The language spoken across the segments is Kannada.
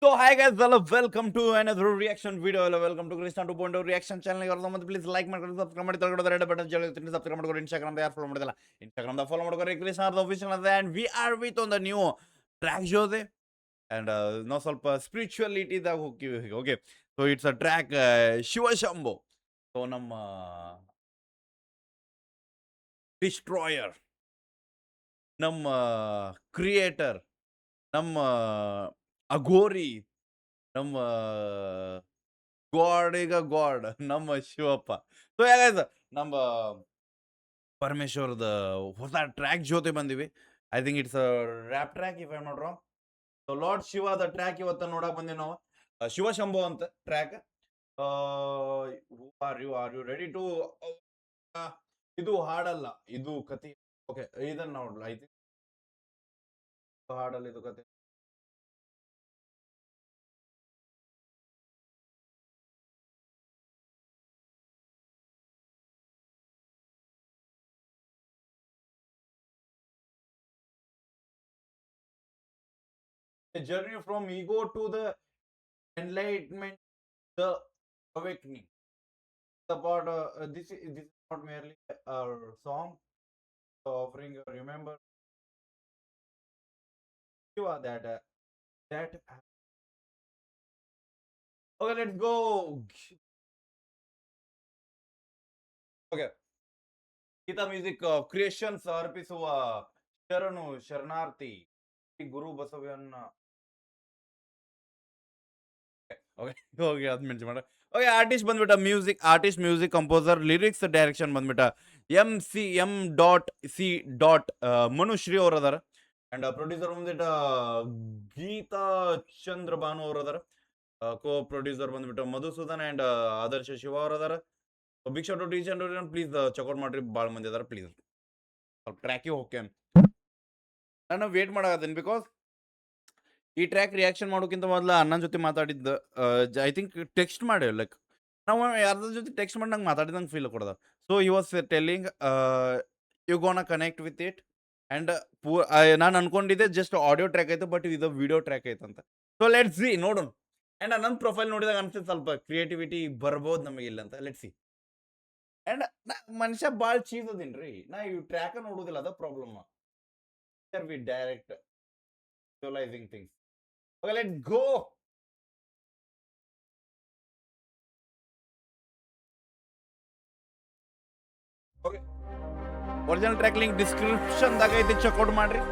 So hi guys, hello, welcome to another reaction video. Hello, welcome to Krishna 2.0 reaction channel. Please like ಮಾಡಿ subscribe ಮಾಡಿ ತಗೊಳ್ಳೋದು ರೆಡ್ ಬಟನ್ ಜೊತೆ subscribe ಮಾಡ್ಕೊಂಡು Instagram ದ ಯಾರು ಫಾಲೋ ಮಾಡಿದಲ್ಲ Instagram ದ ಫಾಲೋ ಮಾಡ್ಕೊಂಡು Krishna the official and we are with on the new track ಜೊತೆ and ನಾವು ಸ್ವಲ್ಪ spirituality ದಾಗ ಹೋಗ್ತೀವಿ. Okay, so it's a track Shiva Shambhu. So ನಮ್ಮ destroyer, ನಮ್ಮ ಕ್ರಿಯೇಟರ್, ನಮ್ಮ ಅಘೋರಿ, ನಮ್ಮ ಗಾಡ್ ನಮ್ಮ ಶಿವಪ್ಪ. ಸೊ ಯಾಕಂದ್ರೆ ನಮ್ಮ ಪರಮೇಶ್ವರದ ಹೊಸ ಟ್ರ್ಯಾಕ್ ಜೊತೆ ಬಂದಿವಿ. I think it's rap track if I not wrong. So lord ಶಿವದ ಟ್ರ್ಯಾಕ್ ಇವತ್ತು ನೋಡಕ್ ಬಂದಿವಿ ನಾವು. ಶಿವ ಶಂಭು ಅಂತ track. Are you ready to? ಇದು ಹಾಡಲ್ಲ, ಇದು ಕತೆ. ಓಕೆ, ಇದನ್ನ ನೋಡ್ಲ. ಐ ಥಿಂಕ್ ಹಾಡಲ್ಲ, ಇದು ಕತೆ. A journey from ego to the enlightenment, the awakening. About this is not merely a song offering a remember Shiva that. Okay, let's go. Okay, Geetha music creations ಅರ್ಪಿಸುವ ಶರಣು ಶರಣಾರ್ಥಿ ಗುರು ಬಸವಣ್ಣ. ಓಕೆ ಅದು ಮೆನ್ಷನ್ ಮಾಡ. ಓಕೆ, ಆರ್ಟಿಸ್ಟ್ ಬಂದ್ಬಿಟ್ಟ ಮ್ಯೂಸಿಕ್ ಕಂಪೋಸರ್, ಲಿರಿಕ್ಸ್ ಡೈರೆಕ್ಷನ್ ಬಂದ್ಬಿಟ್ಟ MC.C. ಮನುಶ್ರೀ ಅವ್ರ ಅದಾರ. ಅಂಡ್ ಪ್ರೊಡ್ಯೂಸರ್ ಬಂದ್ಬಿಟ್ಟ ಗೀತಾ ಚಂದ್ರ ಭಾನು ಅವ್ರ ಅದಾರ. ಕೋ ಪ್ರೊಡ್ಯೂಸರ್ ಬಂದ್ಬಿಟ್ಟು ಮಧುಸೂದನ್ ಅಂಡ್ ಆದರ್ಶ ಶಿವ ಅವ್ರ ಅದಾರ. Big shot to teach and please check out ಮಾಡ್ರಿ, ಭಾಳ ಮಂದಿ ಅದಾರ. ಪ್ಲೀಸ್ ಸ್ವಲ್ಪ ಟ್ರ್ಯಾಕಿಗೆ ಹೋಗ್ಕೆ ನಾನು ವೇಟ್ ಮಾಡಾಕತ್ತೀನಿ. ಬಿಕಾಸ್ ಈ ಟ್ರ್ಯಾಕ್ ರಿಯಾಕ್ಷನ್ ಮಾಡೋಕ್ಕಿಂತ ಮೊದಲು ಅಣ್ಣನ ಜೊತೆ ಮಾತಾಡಿದ್ದು. ಐ ಥಿಂಕ್ ಟೆಕ್ಸ್ಟ್ ಮಾಡಿ, ಲೈಕ್ ನಾವು ಯಾರ್ದ್ರ ಜೊತೆ ಟೆಕ್ಸ್ಟ್ ಮಾಡಿ ನಂಗೆ ಮಾತಾಡಿದಂಗೆ ಫೀಲ್ ಕೊಡೋದು. So he was telling you gonna connect with it. And ನಾನು ಅನ್ಕೊಂಡಿದ್ದೆ ಜಸ್ಟ್ ಆಡಿಯೋ ಟ್ರ್ಯಾಕ್ ಆಯ್ತು, ಬಟ್ ಇದು ವಿಡಿಯೋ ಟ್ರ್ಯಾಕ್ ಆಯ್ತಂತ. ಸೊ ಲೆಟ್ಸ್ ಸಿ, ನೋಡೋಣ. ಆ್ಯಂಡ್ ನನ್ನ ಪ್ರೊಫೈಲ್ ನೋಡಿದಾಗ ಅನ್ಸುತ್ತೆ ಸ್ವಲ್ಪ ಕ್ರಿಯೇಟಿವಿಟಿ ಬರ್ಬೋದು ನಮಗೆ ಇಲ್ಲ ಅಂತ. Let's see. ಆ್ಯಂಡ್ ಮನುಷ್ಯ ಭಾಳ ಚೀಸ್ ಅದೀನಿ. ನಾ ಈ ಟ್ರ್ಯಾಕ ನೋಡೋದಿಲ್ಲ, ಅದ problem. We direct visualizing things. Okay, let's go. Okay. Original track link description ದಾಗ ಐತಿ, ಚೆಕ್ ಔಟ್ ಮಾಡ್ರಿ.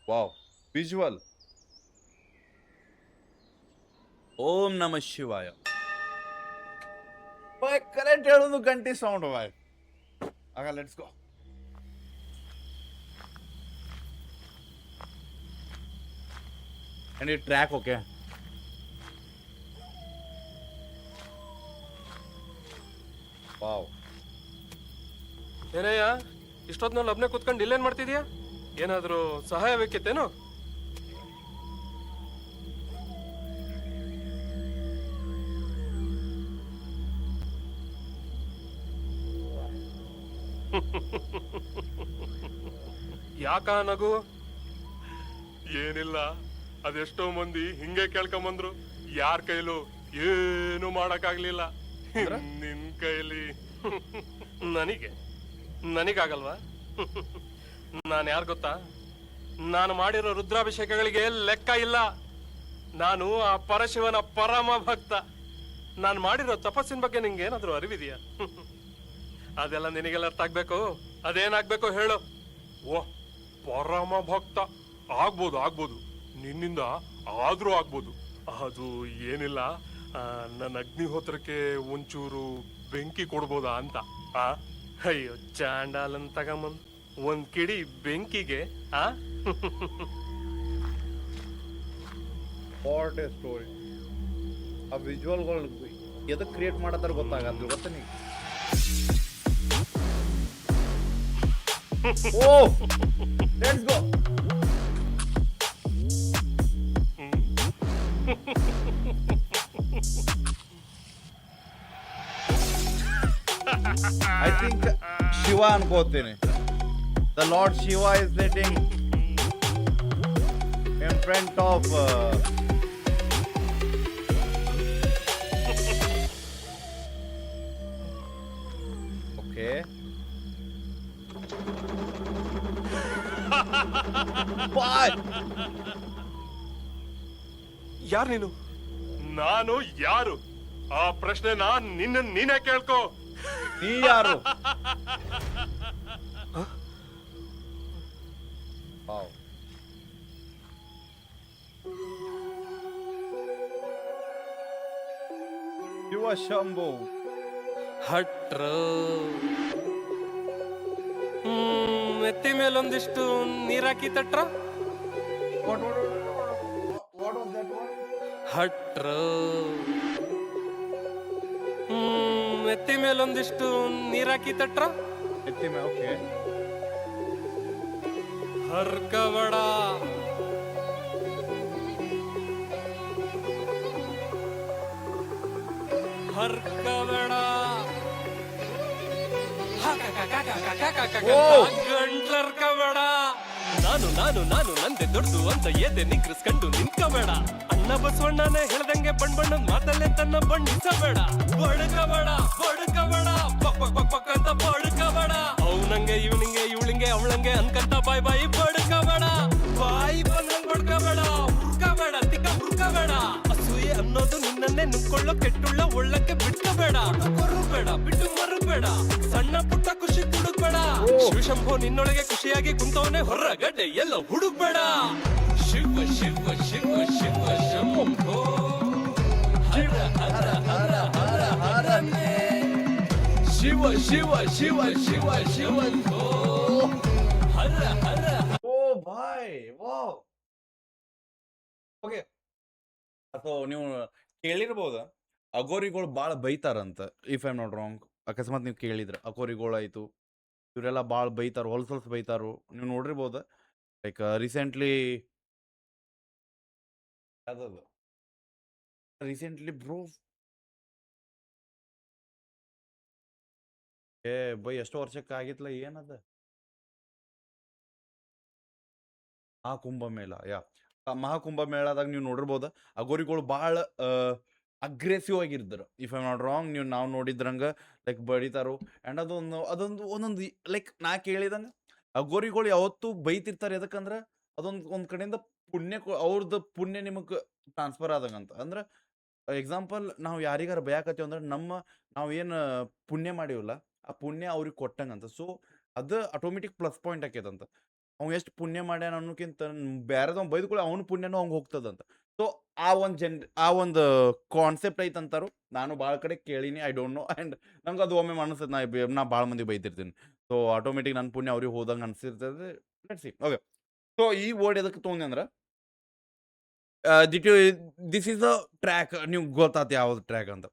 Wow, visual. ಓಂ ನಮಃ ಶಿವಾಯ. ಕರೆಕ್ಟ್ ಹೇಳೋದು ಗಂಟೆ ಸೌಂಡ್ ಬಾಯ್. ಆಗ ಲೆಟ್ಸ್ ಗೋ. ಅಂಡ್ ಈ ಟ್ರ್ಯಾಕ್ ಓಕೆ. ವಾವ್. ಏನಯ್ಯ ಇಷ್ಟೊತ್ನಲ್ಲಿ ಒಬ್ನೇ ಕುತ್ಕೊಂಡು ಇಲ್ಲೇನ್ ಮಾಡ್ತಿದ್ಯಾ? ಏನಾದರೂ ಸಹಾಯ ಬೇಕಿತ್ತೇನು? ಯಾಕ ನಗು? ಏನಿಲ್ಲ, ಅದೆಷ್ಟೋ ಮಂದಿ ಹಿಂಗೆ ಕೇಳ್ಕೊಂಬಂದ್ರು. ಯಾರ ಕೈಲೂ ಏನು ಮಾಡಕ್ಕಾಗ್ಲಿಲ್ಲ. ನಿನ್ ಕೈಲಿ ನನಗಾಗಲ್ವಾ? ನಾನು ಯಾರು ಗೊತ್ತಾ? ನಾನು ಮಾಡಿರೋ ರುದ್ರಾಭಿಷೇಕಗಳಿಗೆ ಲೆಕ್ಕ ಇಲ್ಲ. ನಾನು ಆ ಪರಶಿವನ ಪರಮ ಭಕ್ತ. ನಾನು ಮಾಡಿರೋ ತಪಸ್ಸಿನ ಬಗ್ಗೆ ನಿಂಗೆ ಏನಾದರೂ ಅರಿವಿದೆಯಾ? ಅದೆಲ್ಲ ನಿನಗೆಲ್ಲ ಅರ್ಥ ಆಗ್ಬೇಕು. ಅದೇನಾಗ್ಬೇಕು ಹೇಳು? ಓಹ್, ಪರಮ ಭಕ್ತ ಆಗ್ಬೋದು, ನಿನ್ನಿಂದ ಆದ್ರೂ ಆಗ್ಬೋದು. ಅದು ಏನಿಲ್ಲ, ನನ್ನ ಅಗ್ನಿಹೋತ್ರಕ್ಕೆ ಒಂಚೂರು ಬೆಂಕಿ ಕೊಡ್ಬೋದಾ ಅಂತ. ಅಯ್ಯೋ ಚಾಂಡಾಲನ್ ತಗೊಂಬಂದ್ ಒಂದ್ ಕಿಡಿ ಬೆಂಕಿಗೆ. ಸ್ಟೋರಿ ಆ ವಿಜುವಲ್ಗಳು ಎದಕ್ಕೆ ಕ್ರಿಯೇಟ್ ಮಾಡತ್ತಾರ ಗೊತ್ತಾಗಲ್ಲ. ಗೊತ್ತ ನೀ Oh, let's go. I think Shiva ಅನ್ಕೋತೀನಿ. The lord Shiva is sitting in front of okay. ಯಾರು ನೀನು? ನಾನು ಯಾರು? ಆ ಪ್ರಶ್ನೆನ ನೀನೇ ಕೇಳ್ಕೊ. ನೀ ಯಾರು? Wow. ಶಿವ ಶಂಭು. ಹಟ್ರು ಎತ್ತಿ ಮೇಲೊಂದಿಷ್ಟು ನೀರಾಕಿ ತಟ್ರ. What was that one? ಹಟ್ರು ಎತ್ತಿ ಮೇಲೊಂದಿಷ್ಟು ನೀರಾಕಿ ತಟ್ರ. ಎತ್ತಿ ಮೇ ಓಕೆ. ಹರ್ಕವಡ ಹರ್ಕವಡ ಗಂಟ್ಲರ್ಕಬೇಡ. ನಾನು ನಾನು ನಾನು ನಂದೆ ದೊಡ್ದು ಅಂತ ಎದೆ ನಿಗ್ರಸ್ಕೊಂಡು ನಿಂತ್ಕಬೇಡ. ಅಣ್ಣ ಬಸವಣ್ಣನೇ ಹೇಳ್ದಂಗೆ ಬಣ್ಣದ ಮಾತಲ್ಲೇ ತನ್ನ ಬಣ್ಣಿಸಬೇಡ. ಬಡ್ಕಬೇಡ ಬಡ್ಕಬೇಡ ಪಕ್ ಪಕ್ ಪಕ್ ಪಕ್ ಅಂತ ಬಡ್ಕಬೇಡ. ಅವನಂಗೆ ಇವನಿಂಗೆ ಇವಳಿಂಗೆ ಅವಳಂಗೆ ಅನ್ಕಂತ ಬಾಯಿ ಬಡ್ಕಬೇಡ. ಬಾಯಿ ಬಂದಂಗ್ ಬಡ್ಕಬೇಡ. ಹುರ್ಕಬೇಡ ತಿಕ್ಕ ಹುರ್ಕಬೇಡ. ಅಸೂಯೆ ಅನ್ನೋದು ನಿನ್ನನ್ನೇ ನುಕ್ಕೊಳ್ಳೋ ಕೆಟ್ಟುಳ್ಳ ಒಳ್ಳಕ್ಕೆ ಬಿಡ್ಕಬೇಡ. ಕೊರಬೇಡ ಬಿಟ್ಟು ಮರುಬೇಡ. ಸಣ್ಣ ಪುಟ್ಟ ಖುಷಿ ತುಡುಕ್ಬೇಡ. ಶಿವಶಂಭೋ ನಿನ್ನೊಳಗೆ ಖುಷಿಯಾಗಿ ಕುಂತವನೇ ಹೊರಗಡೆ ಎಲ್ಲ ಹುಡುಕ್ಬೇಡ. ಶಿವ ಶಿವ ಶಿವ ಶಿವ ಶಂಭೋ ಹರ ಹರ ಹರ ಹರ ಹರನೇ. ಶಿವ ಶಿವ ಶಿವ ಶಿವ ಶಿವಂಭೋ Hara Hara. Oh boy wow. Okay. ಅಥವಾ ನೀವು ಕೇಳಿರ್ಬೋದ ಅಗೋರಿಗಳು ಭಾಳ ಬೈತಾರಂತ. If I am not wrong, ಅಕಸ್ಮಾತ್ ನೀವು ಕೇಳಿದ್ರೆ ಅಗೋರಿಗಳಾಯ್ತು ಇವರೆಲ್ಲ ಭಾಳ ಬೈತಾರ, ಹೊಲ್ಸೊಲ್ಸ್ ಬೈತಾರು. ನೀವು ನೋಡಿರ್ಬೋದ ಲೈಕ್ ರೀಸೆಂಟ್ಲಿ ಯಾವ್ದದು ರೀಸೆಂಟ್ಲಿ ಬ್ರೋ ಬೈ ಎಷ್ಟೋ ವರ್ಷಕ್ಕೆ ಆಗಿತ್ಲ ಏನದ ಮಹಾಕುಂಭಮೇಳ. ಮಹಾಕುಂಭಮೇಳದಾಗ ನೀವು ನೋಡಿರ್ಬೋದ ಅಗೋರಿಗಳು ಭಾಳ ಅಗ್ರೆಸಿವ್ ಆಗಿರ್ತಾರೆ. ಇಫ್ ಐ ನಾಟ್ ರಾಂಗ್, ನಾವು ನೋಡಿದ್ರಂಗ ಲೈಕ್ ಬಡಿತಾರು. ಆ್ಯಂಡ್ ಒಂದೊಂದು ಲೈಕ್ ನಾ ಕೇಳಿದಂಗೆ ಅಗೋರಿಗಳು ಯಾವತ್ತೂ ಬೈತಿರ್ತಾರೆ. ಎದಕ್ಕಂದ್ರೆ ಒಂದು ಕಡೆಯಿಂದ ಪುಣ್ಯ ಅವ್ರದ್ದು ಪುಣ್ಯ ನಿಮಗೆ ಟ್ರಾನ್ಸ್ಫರ್ ಆದಂಗಂತ. ಅಂದ್ರೆ ಎಕ್ಸಾಂಪಲ್ ನಾವು ಯಾರಿಗಾರ ಬಯಾಕತ್ತೀವಿ ಅಂದ್ರೆ ನಾವು ಏನು ಪುಣ್ಯ ಮಾಡಿವಲ್ಲ ಆ ಪುಣ್ಯ ಅವ್ರಿಗೆ ಕೊಟ್ಟಂಗಂತ. ಸೊ ಅದು ಆಟೋಮೆಟಿಕ್ ಪ್ಲಸ್ ಪಾಯಿಂಟ್ ಆಕೈತಂತ. ಅವ್ ಎಷ್ಟು ಪುಣ್ಯ ಮಾಡ್ಯಾನ ಅನ್ನೋಕ್ಕಿಂತ ಬೇರೆದವ್ ಬೈದ್ಕೊಳ್ಳಿ ಅವ್ನ ಪುಣ್ಯನೂ ಅವ್ಗೆ ಹೋಗ್ತದಂತ. ಸೊ ಆ ಒಂದು ಕಾನ್ಸೆಪ್ಟ್ ಐತಂತಾರು. ನಾನು ಭಾಳ ಕಡೆ ಕೇಳೀನಿ, ಐ ಡೋಂಟ್ ನೋ. ಆ್ಯಂಡ್ ನಂಗೆ ಅದು ಒಮ್ಮೆ ಅನಿಸ್ತದೆ, ನಾ ಭಾಳ ಮಂದಿ ಬೈತಿರ್ತೀನಿ. ಸೊ ಆಟೋಮೆಟಿಕ್ ನನ್ನ ಪುಣ್ಯ ಅವ್ರಿಗೆ ಹೋದಂಗೆ ಅನಿಸಿರ್ತದೆ. Let's see. ಓಕೆ. ಸೊ ಈ ವರ್ಡ್ ಎದಕ್ಕೆ ತೊಗೊಂಡೆ ಅಂದ್ರೆ ದಿಸ್ ಈಸ್ ಅ ಟ್ರ್ಯಾಕ್. ನೀವು ಗೊತ್ತಾತ ಯಾವ್ದು ಟ್ರ್ಯಾಕ್ ಅಂತ.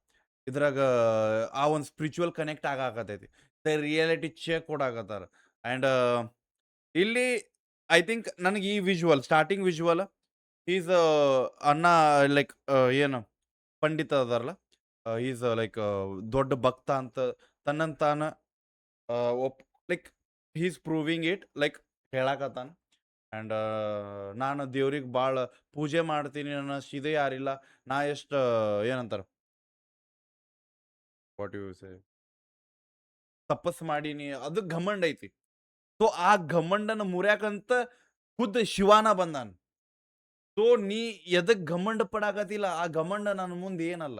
ಇದ್ರಾಗ ಆ ಒಂದು ಸ್ಪಿರಿಚುವಲ್ ಕನೆಕ್ಟ್ ಆಗಾಕತೈತಿ. ರಿಯಾಲಿಟಿ ಚೆಕ್ ಕೊಡಾಕತ್ತಾರ. ಆ್ಯಂಡ್ ಇಲ್ಲಿ ಐ ಥಿಂಕ್ ನನಗೆ ಈ ವಿಜುವಲ್ ಸ್ಟಾರ್ಟಿಂಗ್ ವಿಜುವಲ್ ಈಸ್ ಅಣ್ಣ ಲೈಕ್ ಏನು ಪಂಡಿತ ಅದಾರಲ್ಲ, ಈಸ್ ಲೈಕ್ ದೊಡ್ಡ ಭಕ್ತ ಅಂತ ತನ್ನಂತ ತಾನ like he's proving it like ಹೇಳಾಕತ್ತಾನ. ಆ್ಯಂಡ್ ನಾನು ದೇವ್ರಿಗೆ ಭಾಳ ಪೂಜೆ ಮಾಡ್ತೀನಿ ಅನ್ನೋಷ್ಟು ಇದು ಯಾರಿಲ್ಲ. ನಾ ಎಷ್ಟು ಏನಂತಾರ ವಾಟ್ ಯು ಸೇ ತಪಸ್ ಮಾಡೀನಿ, ಅದು ಘಮಂಡ್ ಐತಿ. ಸೊ ಆ ಘಮಂಡನ ಮುರ್ಯಾಕಂತ ಖುದ್ ಶಿವಾನ ಬಂದಾನ. ಸೊ ನೀ ಎದಕ್ ಘಮಂಡ ಪಡಾಕತಿಲ್ಲ, ಆ ಘಮಂಡ ನನ್ನ ಮುಂದೆ ಏನಲ್ಲ.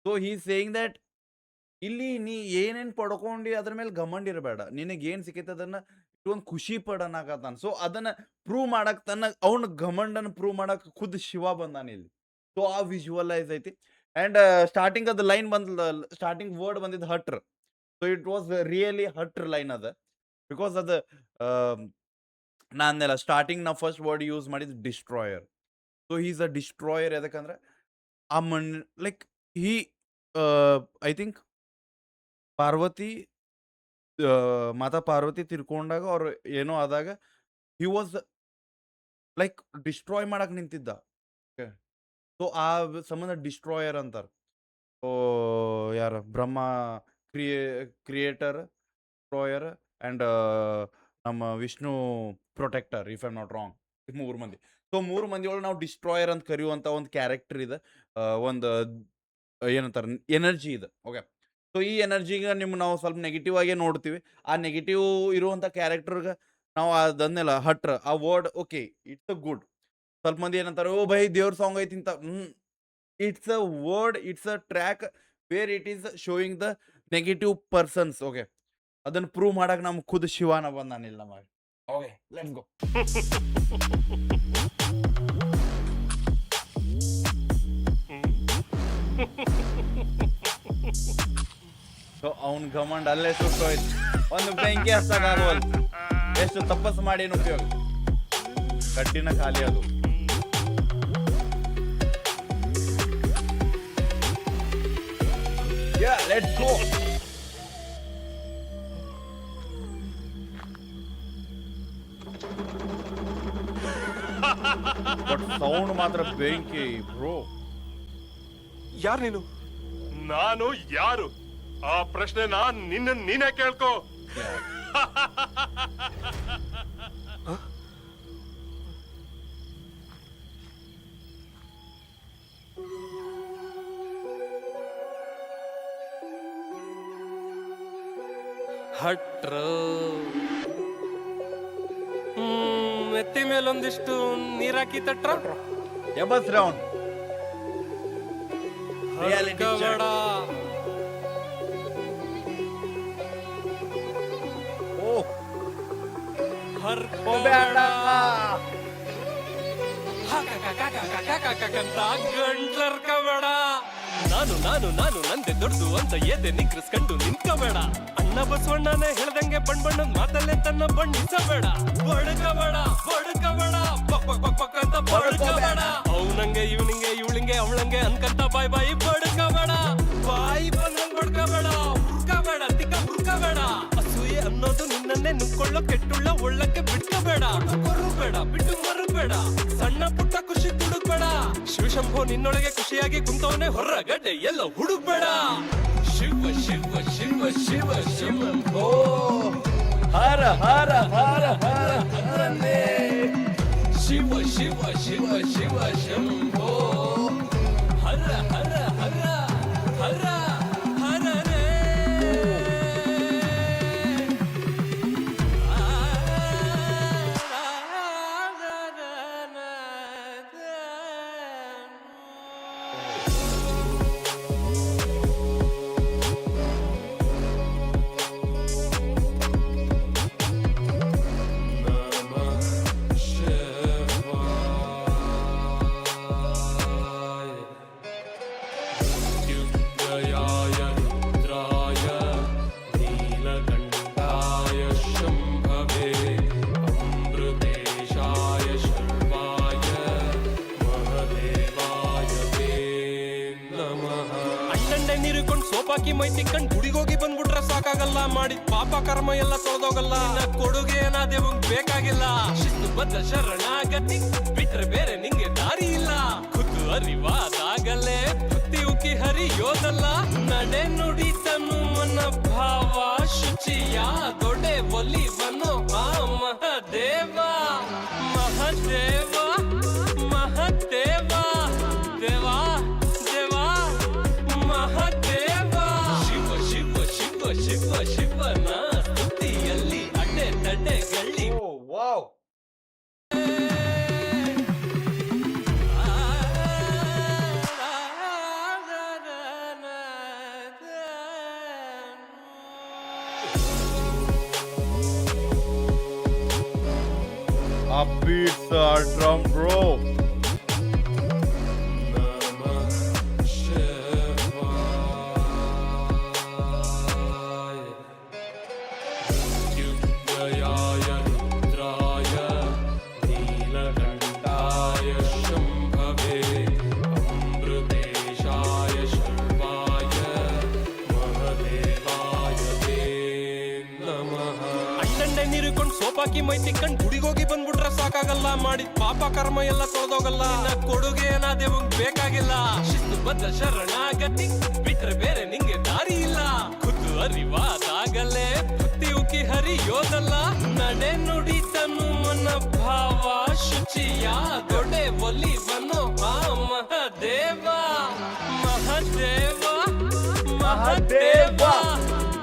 ಸೊ ಹೀ ಸೇಯಿಂಗ್ ದಟ್ ಇಲ್ಲಿ ನೀ ಏನೇನ್ ಪಡ್ಕೊಂಡಿ ಅದ್ರ ಮೇಲೆ ಘಮಂಡ್ ಇರಬೇಡ. ನಿನಗೆ ಏನ್ ಸಿಕ್ಕೈತೆ ಅದನ್ನ ಇಟ್ಕೊಂಡ್ ಖುಷಿ ಪಡನಾಕತ್ತಾನ. ಸೊ ಅದನ್ನ ಪ್ರೂವ್ ಮಾಡಕ್ ಅವ್ನ ಘಮಂಡನ ಪ್ರೂವ್ ಮಾಡಕ್ ಖುದ್ ಶಿವ ಬಂದಾನ ಇಲ್ಲಿ. ಸೊ ಆ ವಿಜುವಲೈಸ್ ಐತಿ. ಅಂಡ್ ಸ್ಟಾರ್ಟಿಂಗ್ ಅದು ಲೈನ್ ಸ್ಟಾರ್ಟಿಂಗ್ ವರ್ಡ್ ಬಂದಿದ್ದು ಹಟ್ರ್. ಸೊ ಇಟ್ ವಾಸ್ ರಿಯಲಿ ಹಟ್ರ್ ಲೈನ್ ಅದ. ಬಿಕಾಸ್ ಅದು ನಾನೆಲ್ಲ ಸ್ಟಾರ್ಟಿಂಗ್ ನಾವು ಫಸ್ಟ್ ವರ್ಡ್ ಯೂಸ್ ಮಾಡಿದ್ದು destroyer. So is a destroyer. ಯಾಕಂದ್ರೆ ಆ like he I think Parvati Mata Parvati ತಿರ್ಕೊಂಡಾಗ ಅವ್ರು ಏನೋ ಆದಾಗ ಹಿ ವಾಸ್ ಲೈಕ್ ಡಿಸ್ಟ್ರಾಯ್ ಮಾಡಕ್ ನಿಂತಿದ್ದ. ಸೊ ಆ ಸಂಬಂಧ ಡಿಸ್ಟ್ರಾಯರ್ ಅಂತಾರ. ಸೊ ಯಾರ ಬ್ರಹ್ಮ ಕ್ರಿಯೇಟರ್, ಟ್ರೋಯರ್ ಆ್ಯಂಡ್ ನಮ್ಮ Vishnu protector, if I'm not wrong. 3 ಮಂದಿ. ಸೊ 3 ಮಂದಿ ಒಳಗೆ ನಾವು ಡಿಸ್ಟ್ರಾಯರ್ ಅಂತ ಕರೆಯುವಂಥ ಒಂದು ಕ್ಯಾರೆಕ್ಟರ್ ಇದೆ. ಒಂದು ಏನಂತಾರೆ ಎನರ್ಜಿ ಇದೆ. ಓಕೆ, ಸೊ ಈ ಎನರ್ಜಿಗೆ ನಾವು ಸ್ವಲ್ಪ ನೆಗೆಟಿವ್ ಆಗೇ ನೋಡ್ತೀವಿ. ಆ ನೆಗೆಟಿವ್ ಇರುವಂಥ ಕ್ಯಾರೆಕ್ಟರ್ಗೆ ನಾವು ಅದನ್ನೆಲ್ಲ ಹಟ್ರ ಆ word okay it's a good. ಸ್ವಲ್ಪ ಮಂದಿ ಏನಂತಾರೆ, ಓ ಬೈ ದೇವ್ರ ಸಾಂಗ್ ಐತಿ ಅಂತ. It's a word, it's a track where it is showing the negative persons. Okay, ಅದನ್ನು ಪ್ರೂವ್ ಮಾಡಕ್ಕೆ ನಮ್ಗೆ ಖುದ್ ಶಿವಾನ ಬಂದಾನಿಲ್ಲ ಮಾಡಿ. Okay, let's go. ಸೊ ಅವ್ನ ಘಮಂಡ್ ಅಲ್ಲೇ ಸುಟ್ಟೋಯ್ತು. ಒಂದು ಬೆಂಕಿ ಹಚ್ಚಕ್ಕಾಗವಲ್. ಎಷ್ಟು ತಪಸ್ಸು ಮಾಡಿ ಏನು ಉಪಯೋಗ, ಕಡ್ಡಿನ ಖಾಲಿ ಅದು. Let's go. ಬಟ್ ಸೌಂಡ್ ಮಾತ್ರ ಬೆಂಕಿ ಬ್ರೋ. ಯಾರ್ ನೀನು? ನಾನು ಯಾರು? ಆ ಪ್ರಶ್ನೆ ನೀನೇ ಕೇಳ್ಕೋ. ಹಟ್ರ ಎತ್ತಿ ಮೇಲೊಂದಿಷ್ಟು ನೀರಾಕಿ ತಟ್ರ. ಎಬಸ್ ರೌಂಡ್ ರಿಯಾಲಿಟಿ ಬೇಡ. ಓ ಹರ್ಕೋಬೇಡ ಅಂತ ಗಂಟ್ಲರ್ಕಬೇಡ. ನಾನು ನಾನು ನಾನು ನಂದೆ ದೊಡ್ಡದು ಅಂತ ಎದೆ ನಿಗ್ರಿಸ್ಕೊಂಡು ನಿಂತ್ಕೋಬೇಡ. ಅಣ್ಣ ಬಸವಣ್ಣನೇ ಹೇಳ್ದಂಗೆ ಬಣ್ಣದ ಮಾತಲ್ಲೇ ತನ್ನ ಬಣ್ಣಿಸಬೇಡ. ಬಡ್ಕಬೇಡ ಬಡ್ಕಬೇಡ ಪಕ್ ಪಕ್ ಪಕ್ ಪಕ್ ಅಂತ ಬಡ್ಕಬೇಡ. ಅವನಂಗೆ ಇವನಿಂಗೆ ಇವಳಿಂಗೆ ಅವಳಂಗೆ ಅನ್ಕಂತ ಬಾಯಿ ಬಾಯಿ ಬಡ್ಕಬೇಡ. ಬಾಯಿ ಬಂದಂಗ್ ಬಡ್ಕಬೇಡ. ಹುರ್ಕಬೇಡ ತಿಕ್ಕ ಹುರ್ಕಬೇಡ. ಅಸೂಯೆ ಅನ್ನೋದು ನಿನ್ನನ್ನೇ ನುಕ್ಕೊಳ್ಳೋ ಕೆಟ್ಟುಳ್ಳ ಒಳ್ಳಕ್ಕೆ ಬಿಟ್ಕಬೇಡ. ಕೊರಬೇಡ ಬಿಟ್ಟು ಮರಬೇಡ. ಸಣ್ಣ ಪುಟ್ಟ ಖುಷಿ ತುಡುಕ್ಬೇಡ. ಶಿವಶಂಭೋ ನಿನ್ನೊಳಗೆ ಖುಷಿಯಾಗಿ ಕುಂತವನೇ ಹೊರಗಡೆ ಎಲ್ಲ ಹುಡುಕ್ಬೇಡ. ಶಿವ ಶಿವ ಶಿವ ಶಿವ ಶಂಭೋ ಹರ ಹರ ಹರ ಹರ ಹರನೇ. ಶಿವ ಶಿವ ಶಿವ ಶಿವ ಶಂಭೋ ಹರ ಹರ ಹರ ಹರ ಹರನೇ. ಸೋಪಾಕಿ ಮೈ ತಿಕ್ಕಂಡ್ ಗುಡಿಗೋಗಿ ಬಂದ್ಬಿಟ್ರೆ ಸಾಕಾಗಲ್ಲ. ಮಾಡಿದ ಪಾಪ ಕರ್ಮ ಎಲ್ಲ ತೊಳೆದೋಗಲ್ಲ. ಕೊಡುಗೆ ಏನಾದೇವಂಗ್ ಬೇಕಾಗಿಲ್ಲ. ಶಿಸ್ತು ಬದ್ಧ ಶರಣಾಗತಿ ಬಿಟ್ರೆ ಬೇರೆ ನಿಂಗೆ ದಾರಿ ಇಲ್ಲ. ಖುದ್ದು ಅರಿವಾದಾಗಲೇ ಭಕ್ತಿ ಉಕ್ಕಿ ಹರಿಯೋದಲ್ಲ. ನಡೆ ನುಡಿ ತನು ಮನ ಭಾವ ಶುಚಿಯ ದೊಡ್ಡೆ ಒಲಿವನು ಆ ಮಹದೇವ ಮಹದೇವ ಮಹದೇವ ದೇವಾ ದೇವಾ ಮಹದೇವ. ಶಿವ ಶಿವ ಶಿವ ಶಿವ ಶಿವನ ಸ್ತುತಿಯಲ್ಲಿ ಅಡ್ಡೆ ತಡ್ಡೆಗಳ್ಳಿ. Oh wow. Beats our drum bro. ಸೋಪಾಕಿ ಮೈ ತಿಕ್ಕಂಡ್ ಗುಡಿಗೋಗಿ ಬಂದ್ಬಿಟ್ರೆ ಸಾಕಾಗಲ್ಲ. ಮಾಡಿದ ಪಾಪ ಕರ್ಮ ಎಲ್ಲ ತೊಳೆದೋಗಲ್ಲ. ಕೊಡುಗೆ ಏನಾದೇವಂಗ್ ಬೇಕಾಗಿಲ್ಲ. ಶಿಸ್ತು ಬದ್ಧ ಶರಣಾಗತಿ ಬಿಟ್ರೆ ಬೇರೆ ನಿಂಗೆ ದಾರಿ ಇಲ್ಲ. ಖುದ್ದು ಅರಿವಾದಾಗಲೇ ಭಕ್ತಿ ಉಕ್ಕಿ ಹರಿಯೋದಲ್ಲ ನಡೆ ನುಡಿ ತನು ಮನ ಭಾವ ಶುಚಿಯ ದೊಡೆ ಒಲಿವನು ಆ ಮಹದೇವ ಮಹದೇವ ಮಹದೇವ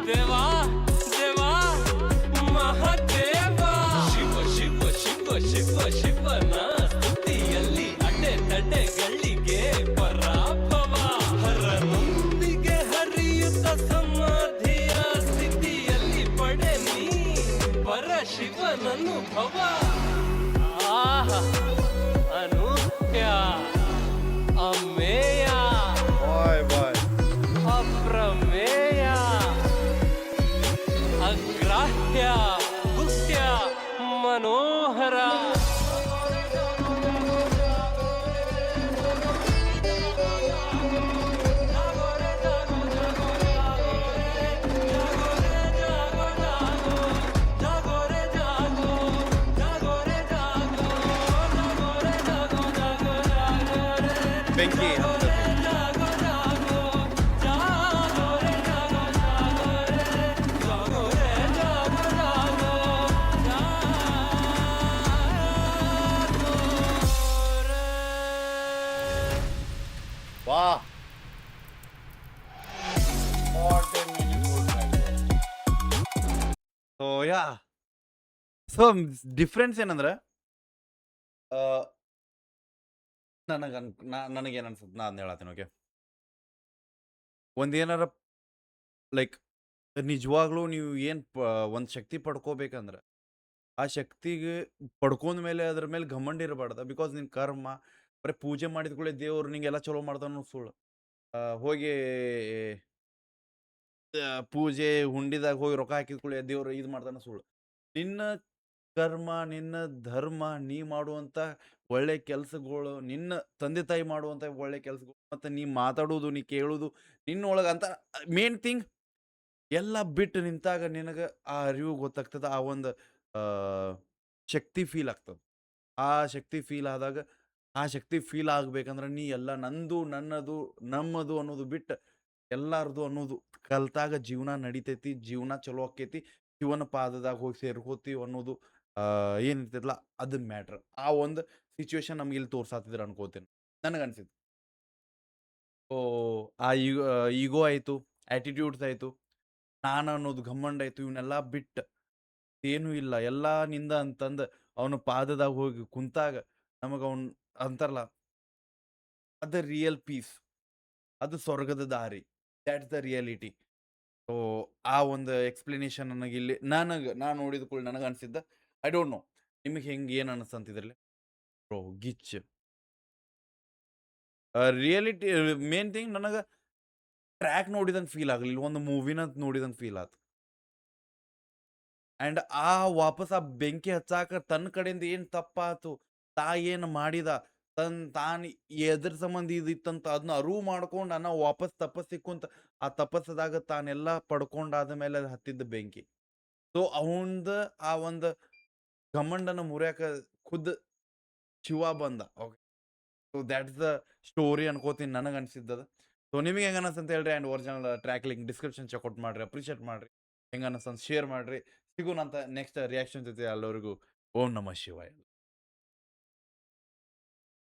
ದೇವಾ ದೇವಾ ಮಹದೇವ ಶಿವ ಶಿವ ಶಿವ ಶಿವ ಶಿವನ ಸ್ತುತಿಯಲ್ಲಿ ಅಡೆ ತಡೆಗಳಿಗೆ ಪರಾಭವ ಹರನೊಂದಿಗೆ ಹರಿಯುತ್ತ ಸಮಾಧಿಯ ಸ್ಥಿತಿಯಲ್ಲಿ ಪಡೆ ನೀ ಪರ ಶಿವನನುಭವ ಆಹ ಅನೂಪ್ಯ ಅಮೇಯ ಬಾಯ್ ಅಪ್ರಮೇಯ ಅಗ್ರಾಹ್ಯ ಗುಹ್ಯ ಮನೋಹರ ಬೆಂಕಿ ವಾ ಸೊ ಯಾ ಸೊ ಡಿಫ್ರೆನ್ಸ್ ಏನಂದ್ರೆ ನನಗೇನು ಅನ್ಸುತ್ತೆ ನಾ ಅದನ್ನ ಹೇಳತ್ತೀನಿ. ಓಕೆ, ಒಂದೇನಾರ ಲೈಕ್ ನಿಜವಾಗ್ಲೂ ನೀವು ಏನು ಒಂದು ಶಕ್ತಿ ಪಡ್ಕೋಬೇಕಂದ್ರೆ ಆ ಶಕ್ತಿಗೆ ಪಡ್ಕೊಂಡ ಮೇಲೆ ಅದ್ರ ಮೇಲೆ ಘಮಂಡ ಇರಬಾರ್ದು. ಬಿಕಾಸ್ ನಿನ್ನ ಕರ್ಮ ಬರೀ ಪೂಜೆ ಮಾಡಿದ ಕೂಡಲೇ ದೇವ್ರು ನಿಂಗೆಲ್ಲ ಚಲೋ ಮಾಡ್ತಾನೋ ಸುಳ್ಳು. ಹೋಗಿ ಪೂಜೆ ಹುಂಡಿದಾಗ ಹೋಗಿ ರೊಕ್ಕ ಹಾಕಿದ ಕೂಡಲೇ ದೇವ್ರು ಇದು ಮಾಡ್ತಾನೋ ಸುಳ್ಳು. ನಿನ್ನ ಕರ್ಮ, ನಿನ್ನ ಧರ್ಮ, ನೀ ಮಾಡುವಂಥ ಒಳ್ಳೆ ಕೆಲಸಗಳು, ನಿನ್ನ ತಂದೆ ತಾಯಿ ಮಾಡುವಂಥ ಒಳ್ಳೆ ಕೆಲಸಗಳು, ಮತ್ತು ನೀ ಮಾತಾಡೋದು, ನೀ ಕೇಳೋದು, ನಿನ್ನೊಳಗೆ ಅಂತ ಮೇನ್ ಥಿಂಗ್ ಎಲ್ಲ ಬಿಟ್ಟು ನಿಂತಾಗ ನಿನಗೆ ಆ ಅರಿವು ಗೊತ್ತಾಗ್ತದೆ. ಆ ಒಂದು ಶಕ್ತಿ ಫೀಲ್ ಆಗ್ತದೆ. ಆ ಶಕ್ತಿ ಫೀಲ್ ಆದಾಗ ಆ ಶಕ್ತಿ ಫೀಲ್ ಆಗ್ಬೇಕಂದ್ರೆ ನೀ ಎಲ್ಲ ನಂದು, ನನ್ನದು, ನಮ್ಮದು ಅನ್ನೋದು ಬಿಟ್ಟು ಎಲ್ಲಾರ್ದು ಅನ್ನೋದು ಕಲ್ತಾಗ ಜೀವನ ನಡಿತೈತಿ, ಜೀವನ ಚಲೋ ಆಕೈತಿ, ಶಿವನ ಪಾದದಾಗ ಹೋಗಿ ಸೇರ್ಕೋತೀವಿ ಅನ್ನೋದು ಏನಿರ್ತೈತಲ್ಲ ಅದು ಮ್ಯಾಟ್ರ್. ಆ ಒಂದು ಸಿಚುವೇಶನ್ ನಮ್ಗೆ ಇಲ್ಲಿ ತೋರ್ಸಾತಿದ್ರು ಅನ್ಕೋತೀನಿ, ನನಗನ್ಸಿತ್ತು. ಸೊ ಆ ಈಗೋ ಆಯಿತು, ಆ್ಯಟಿಟ್ಯೂಡ್ಸ್ ಆಯಿತು, ನಾನು ಅನ್ನೋದು ಘಮ್ಮಂಡ ಆಯಿತು, ಇವನ್ನೆಲ್ಲ ಬಿಟ್ಟು ಏನೂ ಇಲ್ಲ ಎಲ್ಲ ನಿಂದ ಅಂತಂದು ಅವನ ಪಾದದಾಗ ಹೋಗಿ ಕುಂತಾಗ ನಮಗೆ ಅವನು ಅಂತಾರಲ್ಲ, ಅದು ರಿಯಲ್ ಪೀಸ್, ಅದು ಸ್ವರ್ಗದ ದಾರಿ, ದ್ಯಾಟ್ಸ್ ದ ರಿಯಾಲಿಟಿ. ಸೊ ಆ ಒಂದು ಎಕ್ಸ್ಪ್ಲನೇಷನ್ ನನಗೆ ಇಲ್ಲಿ ನಾನು ನೋಡಿದ ಕೂಡ ನನಗೆ ಅನಿಸಿದ್ದ. ಐ ಡೋಂಟ್ ನೋ ನಿಮಗೆ ಹೆಂಗೆ ಏನು ಅನಿಸ್ತಂತಿದ್ರಲ್ಲಿ ಬ್ರೋ ಗಿಚ್ ರಿಯಾಲಿಟಿ. ಮೇನ್ ಥಿಂಗ್ ನನಗೆ ಟ್ರ್ಯಾಕ್ ನೋಡಿದಂಗೆ ಫೀಲ್ ಆಗಲಿಲ್ಲ, ಒಂದು ಮೂವಿನ ನೋಡಿದಂಗೆ ಫೀಲ್ ಆಯ್ತು. ಆ್ಯಂಡ್ ವಾಪಸ್ ಆ ಬೆಂಕಿ ಹಚ್ಚಾಕ ತನ್ನ ಕಡೆಯಿಂದ ಏನು ತಪ್ಪಾತು, ಏನು ಮಾಡಿದ, ತಾನು ಎದ್ರ ಸಂಬಂಧ ಇದಿತ್ತಂತ ಅದನ್ನ ಅರಿವು ಮಾಡ್ಕೊಂಡು ವಾಪಸ್ ತಪಸ್ಸಿಕ್ಕಂತ ಆ ತಪಸ್ಸದಾಗ ತಾನೆಲ್ಲ ಪಡ್ಕೊಂಡಾದ ಮೇಲೆ ಅದು ಹತ್ತಿದ್ದ ಬೆಂಕಿ. ಸೊ ಅವಂದ ಆ ಒಂದು ಘಮಂಡನ ಮುರಿಯಾಕ ಖುದ್ ಶಿವ ಬಂದ. Okay, so that's the story ಅನ್ಕೋತೀನಿ, ನನಗೆ ಅನಿಸಿದ್ದದ. ಸೊ ನಿಮಗೆ ಹೆಂಗೆ ಅನಿಸ್ತಂತ ಹೇಳ್ರಿ. And original track link description check out ಮಾಡಿರಿ, ಅಪ್ರಿಷಿಯೇಟ್ ಮಾಡಿರಿ, ಹೆಂಗೆ ಅನಿಸ್ತಂತ ಶೇರ್ ಮಾಡಿರಿ. ಸಿಗೋಣಂತ ನೆಕ್ಸ್ಟ್ ರಿಯಾಕ್ಷನ್ ಜೊತೆ. ಎಲ್ಲರಿಗೂ ಓಂ ನಮಃ ಶಿವಾಯ.